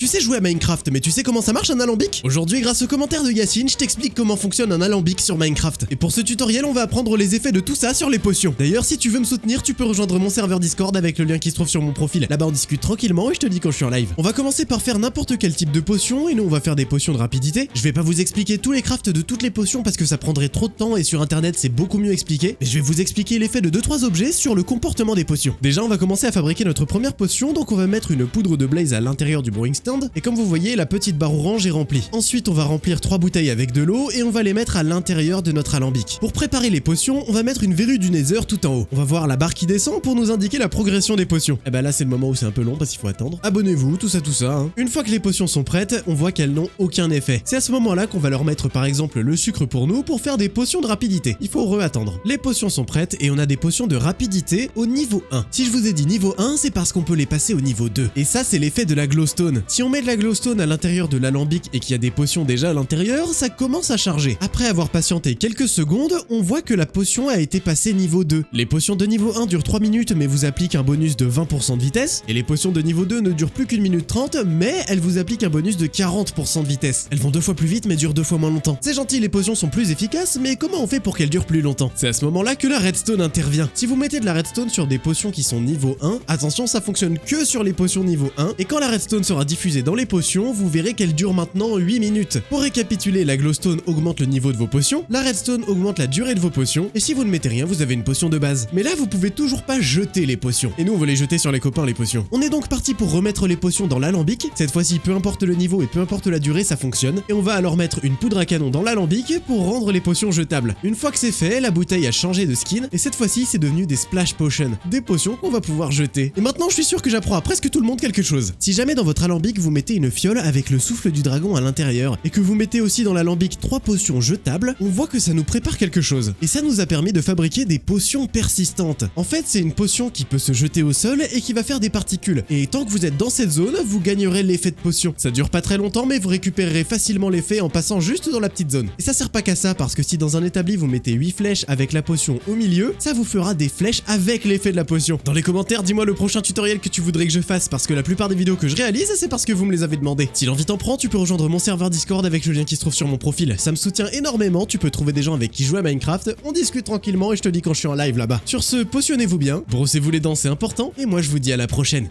sais jouer à Minecraft, mais tu sais comment ça marche un alambic? Aujourd'hui, grâce aux commentaires de Yacine, je t'explique comment fonctionne un alambic sur Minecraft. Et pour ce tutoriel, on va apprendre les effets de tout ça sur les potions. D'ailleurs, si tu veux me soutenir, tu peux rejoindre mon serveur Discord avec le lien qui se trouve sur mon profil. Là-bas, on discute tranquillement et je te dis quand je suis en live. On va commencer par faire n'importe quel type de potion et nous on va faire des potions de rapidité. Je vais pas vous expliquer tous les crafts de toutes les potions parce que ça prendrait trop de temps et sur internet c'est beaucoup mieux expliqué. Mais je vais vous expliquer l'effet de 2-3 objets sur le comportement des potions. Déjà, on va commencer à fabriquer notre première potion, donc on va mettre une poudre de blaze à l'intérieur du brewing stand et comme vous voyez, la petite barre orange est remplie. Ensuite, on va remplir 3 bouteilles avec de l'eau et on va les mettre à l'intérieur de notre alambic. Pour préparer les potions, on va mettre une verrue du Nether tout en haut. On va voir la barre qui descend pour nous indiquer la progression des potions. Et bah là, c'est le moment où c'est un peu long parce qu'il faut attendre. Abonnez-vous, tout ça hein. Une fois que les potions sont prêtes, on voit qu'elles n'ont aucun effet. C'est à ce moment-là qu'on va leur mettre par exemple le sucre pour nous pour faire des potions de rapidité. Il faut re-attendre. Les potions sont prêtes et on a des potions de rapidité au niveau 1. Si je vous ai dit niveau 1, c'est parce qu'on peut les passer au niveau 2. Et ça, c'est l'effet de la glowstone. Si on met de la glowstone à l'intérieur de l'alambic et qu'il y a des potions déjà à l'intérieur, ça commence à charger. Après avoir patienté quelques secondes, on voit que la potion a été passée niveau 2. Les potions de niveau 1 durent 3 minutes mais vous appliquent un bonus de 20% de vitesse. Et les potions de niveau 2 ne durent plus qu'une minute 30 mais elles vous appliquent un bonus de 40% de vitesse. Elles vont 2 fois plus vite mais durent 2 fois moins longtemps. C'est gentil, les potions sont plus efficaces, mais comment on fait pour qu'elles durent plus longtemps? C'est à ce moment-là que la redstone intervient. Si vous mettez de la redstone sur des potions qui sont niveau 1, attention, ça fonctionne que sur les potions niveau 1, et quand la redstone sera diffusée dans les potions, vous verrez qu'elle dure maintenant 8 minutes. Pour récapituler, la glowstone augmente le niveau de vos potions, la redstone augmente la durée de vos potions, et si vous ne mettez rien, vous avez une potion de base. Mais là, vous pouvez toujours pas jeter les potions. Et nous, on veut les jeter sur les copains, les potions. On est donc parti pour remettre les potions dans l'alambic. Cette fois-ci, peu importe le niveau et peu importe la durée, ça fonctionne. Et on va alors mettre une poudre à canon dans l'alambic pour rendre les potions jetables. Une fois que c'est fait, la bouteille a changé de skin, et cette fois-ci, c'est devenu des splash potions, des potions qu'on va pouvoir jeter. Et maintenant, je suis sûr que j'apprends à presque tout le monde quelque chose. Si jamais dans votre alambic, vous mettez une fiole avec le souffle du dragon à l'intérieur, et que vous mettez aussi dans l'alambic 3 potions jetables, on voit que ça nous prépare quelque chose. Et ça nous a permis de fabriquer des potions persistantes. En fait, c'est une potion qui peut se jeter au sol et qui va faire des particules. Et tant que vous êtes dans cette zone, vous gagnerez l'effet de potion. Ça dure pas très longtemps, mais vous récupérerez facilement l'effet en passant juste dans la petite zone. Et ça sert pas qu'à ça, parce que si dans un établi vous mettez 8 flèches avec la potion au milieu, ça vous fera des flèches avec l'effet de la potion. Dans les commentaires, dis-moi le prochain tutoriel que tu voudrais que je fasse, parce que la plupart des vidéos que je réalise, c'est parce que vous me les avez demandé. Si l'envie t'en prend, tu peux rejoindre mon serveur Discord avec le lien qui se trouve sur mon profil. Ça me soutient énormément, tu peux trouver des gens avec qui jouer à Minecraft, on discute tranquillement et je te dis quand je suis en live là-bas. Sur ce, potionnez-vous bien, brossez-vous les dents, c'est important, et moi je vous dis à la prochaine.